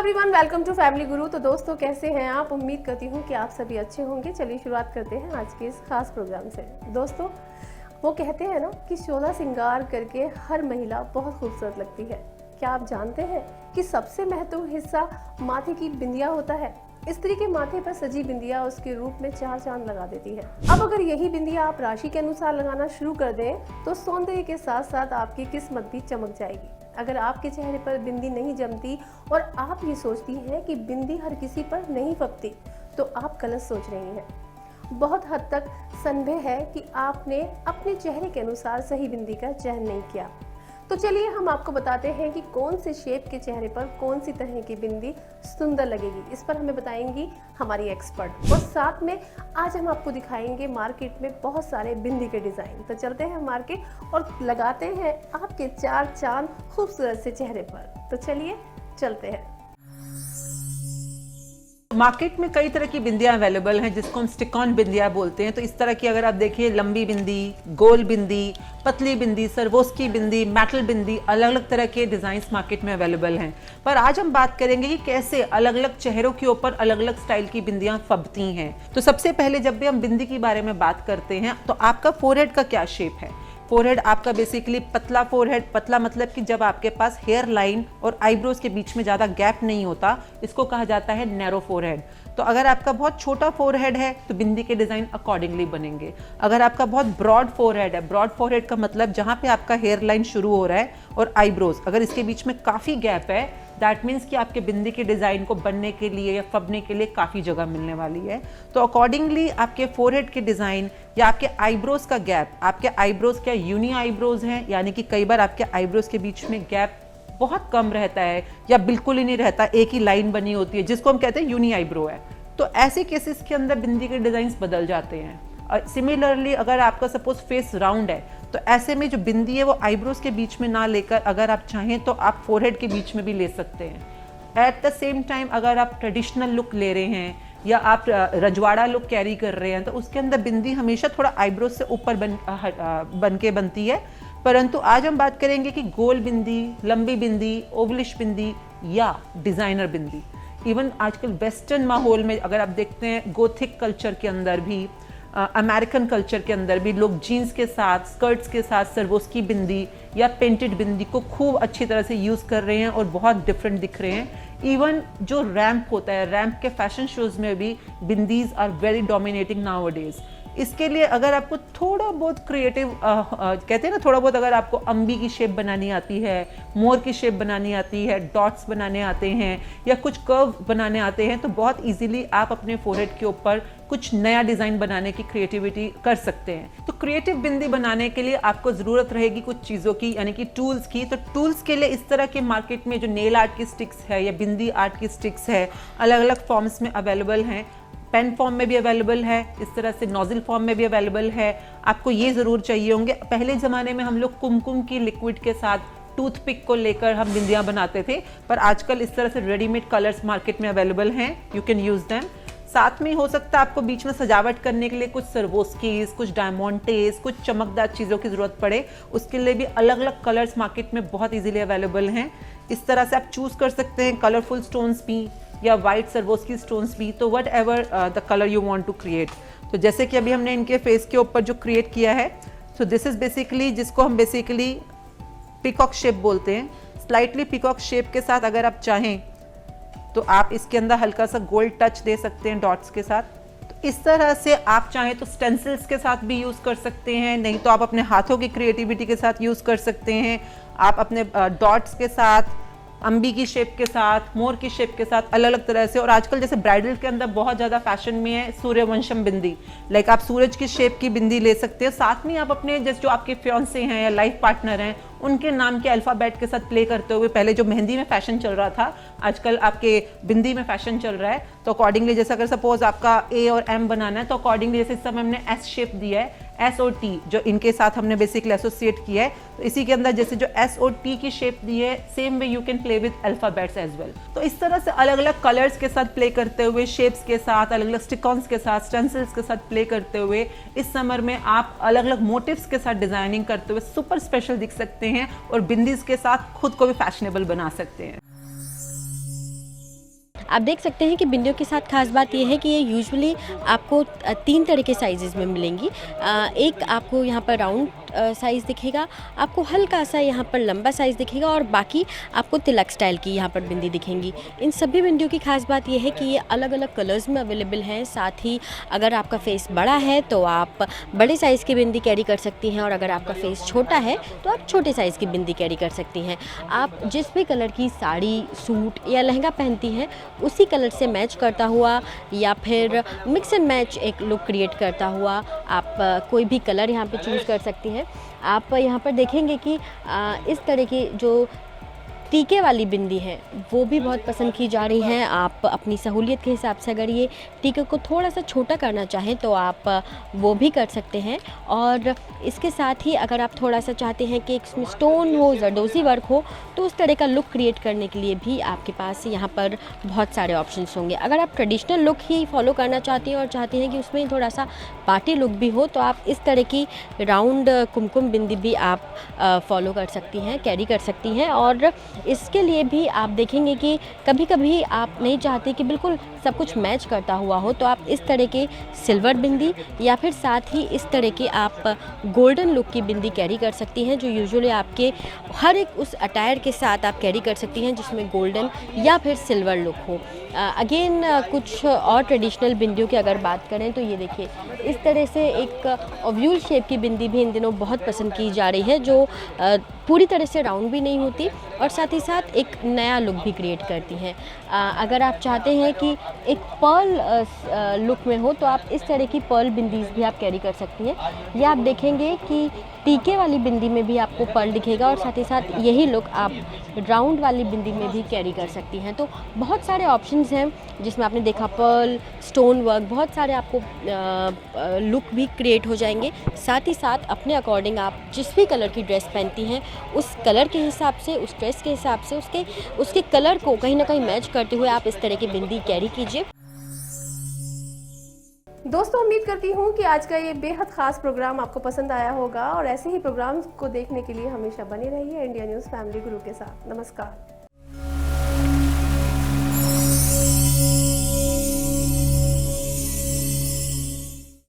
Everyone, welcome to family गुरु। तो दोस्तों, कैसे हैं आप? उम्मीद करती हूँ कि आप सभी अच्छे होंगे। चलिए शुरुआत करते हैं आज के इस खास प्रोग्राम से। दोस्तों, वो कहते हैं ना कि 14 श्रृंगार करके हर महिला बहुत खूबसूरत लगती है। क्या आप जानते हैं कि सबसे महत्वपूर्ण हिस्सा माथे की बिंदिया होता है? स्त्री के माथे पर सजी बिंदिया उसके रूप में चार चांद लगा देती है। अब अगर यही बिंदिया आप राशि के अनुसार लगाना शुरू कर दें तो सौंदर्य के साथ साथ आपकी किस्मत भी चमक जाएगी। अगर आपके चेहरे पर बिंदी नहीं जमती और आप ये सोचती हैं कि बिंदी हर किसी पर नहीं फबती, तो आप गलत सोच रही हैं। बहुत हद तक संदेह है कि आपने अपने चेहरे के अनुसार सही बिंदी का चयन नहीं किया। तो चलिए हम आपको बताते हैं कि कौन से शेप के चेहरे पर कौन सी तरह की बिंदी सुंदर लगेगी। इस पर हमें बताएंगी हमारी एक्सपर्ट, और साथ में आज हम आपको दिखाएंगे मार्केट में बहुत सारे बिंदी के डिजाइन। तो चलते हैं मार्केट और लगाते हैं आपके चार चांद खूबसूरत से चेहरे पर। तो चलिए चलते हैं। मार्केट में कई तरह की बिंदियां अवेलेबल हैं जिसको हम स्टिक ऑन बिंदियां बोलते हैं। तो इस तरह की अगर आप देखिए, लंबी बिंदी, गोल बिंदी, पतली बिंदी, सरवोस्की बिंदी, मेटल बिंदी, अलग अलग तरह के डिजाइन्स मार्केट में अवेलेबल हैं। पर आज हम बात करेंगे कि कैसे अलग अलग चेहरों के ऊपर अलग अलग स्टाइल की बिंदियां फबती हैं। तो सबसे पहले जब भी हम बिंदी के बारे में बात करते हैं तो आपका फोरहेड का क्या शेप है। फोरहेड आपका बेसिकली पतला फोरहेड, पतला मतलब कि जब आपके पास हेयर लाइन और आईब्रोज के बीच में ज़्यादा गैप नहीं होता, इसको कहा जाता है नैरो फोरहेड। तो अगर आपका बहुत छोटा फोरहेड है तो बिंदी के डिज़ाइन अकॉर्डिंगली बनेंगे। अगर आपका बहुत ब्रॉड फोरहेड है, ब्रॉड फोरहेड का मतलब जहाँ पे आपका हेयर लाइन शुरू हो रहा है और आईब्रोज, अगर इसके बीच में काफ़ी गैप है, दैट मीन्स कि आपके बिंदी के डिज़ाइन को बनने के लिए या फबने के लिए काफ़ी जगह मिलने वाली है। तो अकॉर्डिंगली आपके फोरहेड के डिज़ाइन या आपके आईब्रोज का गैप, आपके आईब्रोज क्या यूनी आईब्रोज हैं, यानी कि कई बार आपके आईब्रोज के बीच में गैप बहुत कम रहता है या बिल्कुल ही नहीं रहता, एक ही लाइन बनी होती है जिसको हम कहते हैं यूनी आईब्रो है, तो ऐसे केसेस के अंदर बिंदी के डिज़ाइन बदल जाते हैं। सिमिलरली अगर आपका सपोज फेस राउंड है तो ऐसे में जो बिंदी है वो आईब्रोज के बीच में ना लेकर अगर आप चाहें तो आप फोरहेड के बीच में भी ले सकते हैं। एट द सेम टाइम अगर आप ट्रेडिशनल लुक ले रहे हैं या आप रजवाड़ा लुक कैरी कर रहे हैं तो उसके अंदर बिंदी हमेशा थोड़ा आईब्रोज से ऊपर बन के बनती है। परंतु आज हम बात करेंगे कि गोल बिंदी, लंबी बिंदी, ओवलिश बिंदी या डिज़ाइनर बिंदी। इवन आजकल वेस्टर्न माहौल में अगर आप देखते हैं, गोथिक कल्चर के अंदर भी, अमेरिकन कल्चर के अंदर भी लोग जीन्स के साथ, स्कर्ट्स के साथ सरवोस्की बिंदी या पेंटेड बिंदी को खूब अच्छी तरह से यूज़ कर रहे हैं और बहुत डिफरेंट दिख रहे हैं। इवन जो रैंप होता है, रैंप के फैशन शोज़ में भी bindis are very dominating nowadays. इसके लिए अगर आपको थोड़ा बहुत क्रिएटिव कहते हैं ना, थोड़ा बहुत अगर आपको अम्बी की शेप बनानी आती है, मोर की शेप बनानी आती है, डॉट्स बनाने आते हैं या कुछ कर्व बनाने आते हैं, तो बहुत इजीली आप अपने फोरहेड के ऊपर कुछ नया डिज़ाइन बनाने की क्रिएटिविटी कर सकते हैं। तो क्रिएटिव बिंदी बनाने के लिए आपको ज़रूरत रहेगी कुछ चीज़ों की, यानी कि टूल्स की। तो टूल्स के लिए इस तरह के मार्केट में जो नेल आर्ट की स्टिक्स है या बिंदी आर्ट की स्टिक्स है, अलग अलग फॉर्म्स में अवेलेबल हैं। पेन फॉर्म में भी अवेलेबल है, इस तरह से नोजल फॉर्म में भी अवेलेबल है। आपको ये ज़रूर चाहिए होंगे। पहले ज़माने में हम लोग कुमकुम की लिक्विड के साथ टूथपिक को लेकर हम बिंदियाँ बनाते थे, पर आजकल इस तरह से रेडीमेड कलर्स मार्केट में अवेलेबल हैं, यू कैन यूज़ दैम। साथ में हो सकता है आपको बीच में सजावट करने के लिए कुछ सरवोस्कीज, कुछ डायमंडेज, कुछ चमकदार चीज़ों की ज़रूरत पड़े, उसके लिए भी अलग अलग कलर्स मार्केट में बहुत इजीली अवेलेबल हैं। इस तरह से आप चूज़ कर सकते हैं कलरफुल स्टोन्स भी या वाइट सरवोस्की स्टोन्स भी, तो whatever the colour you want to create. तो जैसे कि अभी हमने इनके फेस के ऊपर जो क्रिएट किया है, तो दिस इज़ बेसिकली, जिसको हम बेसिकली पीकॉक शेप बोलते हैं। स्लाइटली पीकॉक शेप के साथ अगर आप चाहें तो आप इसके अंदर हल्का सा गोल्ड टच दे सकते हैं डॉट्स के साथ। तो इस तरह से आप चाहें तो स्टेंसिल्स के साथ भी यूज़ कर सकते हैं, नहीं तो आप अपने हाथों की क्रिएटिविटी के साथ यूज़ कर सकते हैं। आप अपने डॉट्स के साथ, अम्बी की शेप के साथ, मोर की शेप के साथ, अलग अलग तरह से। और आजकल जैसे ब्राइडल के अंदर बहुत ज़्यादा फैशन में है सूर्यवंशम बिंदी, लाइक आप सूरज की शेप की बिंदी ले सकते हैं। साथ में आप अपने जैसे जो आपके फियांसे हैं या लाइफ पार्टनर हैं उनके नाम के अल्फ़ाबेट के साथ प्ले करते हुए, पहले जो मेहंदी में फैशन चल रहा था, आजकल आपके बिंदी में फैशन चल रहा है, तो अकॉर्डिंगली जैसे अगर सपोज आपका ए और एम बनाना है तो अकॉर्डिंगली जैसे इस समय हमने एस शेप दिया है, एस और टी जो इनके साथ हमने बेसिकली एसोसिएट किया है, तो इसी के अंदर जैसे जो एस और टी की शेप दी है, same way you can play with alphabets as well. तो इस तरह से अलग अलग कलर्स के साथ प्ले करते हुए, शेप्स के साथ, अलग अलग स्टिकॉन्स के साथ, स्टेंसिल्स के साथ प्ले करते हुए इस समर में आप अलग अलग मोटिव्स के साथ डिजाइनिंग करते हुए सुपर स्पेशल दिख सकते हैं और बिंदीज के साथ खुद को भी फैशनेबल बना सकते हैं। आप देख सकते हैं कि बिंदियों के साथ खास बात यह है कि ये यूजुअली आपको 3 तरह के साइजेस में मिलेंगी। एक आपको यहाँ पर राउंड साइज़ दिखेगा, आपको हल्का सा यहाँ पर लंबा साइज़ दिखेगा और बाकी आपको तिलक स्टाइल की यहाँ पर बिंदी दिखेंगी। इन सभी बिंदियों की खास बात यह है कि ये अलग अलग कलर्स में अवेलेबल हैं। साथ ही अगर आपका फेस बड़ा है तो आप बड़े साइज़ की बिंदी कैरी कर सकती हैं और अगर आपका फेस छोटा है तो आप छोटे साइज़ की बिंदी कैरी कर सकती हैं। आप जिस भी कलर की साड़ी, सूट या लहंगा पहनती हैं उसी कलर से मैच करता हुआ या फिर मिक्स एंड मैच एक लुक क्रिएट करता हुआ आप कोई भी कलर यहाँ पे चूज़ कर सकती हैं। आप यहाँ पर देखेंगे कि इस तरह की जो टीके वाली बिंदी है वो भी बहुत पसंद की जा रही हैं। आप अपनी सहूलियत के हिसाब से अगर ये टीके को थोड़ा सा छोटा करना चाहें तो आप वो भी कर सकते हैं। और इसके साथ ही अगर आप थोड़ा सा चाहते हैं कि इसमें स्टोन हो, जरदोज़ी वर्क हो, तो उस तरह का लुक क्रिएट करने के लिए भी आपके पास यहाँ पर बहुत सारे ऑप्शंस होंगे। अगर आप ट्रेडिशनल लुक ही फॉलो करना चाहती हैं और चाहती हैं कि उसमें थोड़ा सा पार्टी लुक भी हो तो आप इस तरह की राउंड कुमकुम बिंदी भी आप फॉलो कर सकती हैं, कैरी कर सकती हैं। और इसके लिए भी आप देखेंगे कि कभी कभी आप नहीं चाहते कि बिल्कुल सब कुछ मैच करता हुआ हो तो आप इस तरह के सिल्वर बिंदी या फिर साथ ही इस तरह की आप गोल्डन लुक की बिंदी कैरी कर सकती हैं, जो यूजुअली आपके हर एक उस अटायर के साथ आप कैरी कर सकती हैं जिसमें गोल्डन या फिर सिल्वर लुक हो। अगेन कुछ और ट्रेडिशनल बिंदियों की अगर बात करें तो ये देखिए इस तरह से एक ओव्यूल शेप की बिंदी भी इन दिनों बहुत पसंद की जा रही है, जो पूरी तरह से राउंड भी नहीं होती और साथ ही साथ एक नया लुक भी क्रिएट करती हैं। अगर आप चाहते हैं कि एक पर्ल लुक में हो तो आप इस तरह की पर्ल बिंदीज भी आप कैरी कर सकती हैं। ये आप देखेंगे कि टीके वाली बिंदी में भी आपको पर्ल दिखेगा और साथ ही साथ यही लुक आप राउंड वाली बिंदी में भी कैरी कर सकती हैं। तो बहुत सारे ऑप्शंस हैं जिसमें आपने देखा पर्ल, स्टोन वर्क, बहुत सारे आपको लुक भी क्रिएट हो जाएंगे। साथ ही साथ अपने अकॉर्डिंग आप जिस भी कलर की ड्रेस पहनती हैं उस कलर के हिसाब से, उस ड्रेस के हिसाब से उसके कलर को कहीं ना कहीं मैच करते हुए आप इस तरह की बिंदी कैरी कीजिए। दोस्तों, उम्मीद करती हूँ कि आज का ये बेहद खास प्रोग्राम आपको पसंद आया होगा और ऐसे ही प्रोग्राम्स को देखने के लिए हमेशा बने रहिए इंडिया न्यूज़ फैमिली गुरु के साथ। नमस्कार।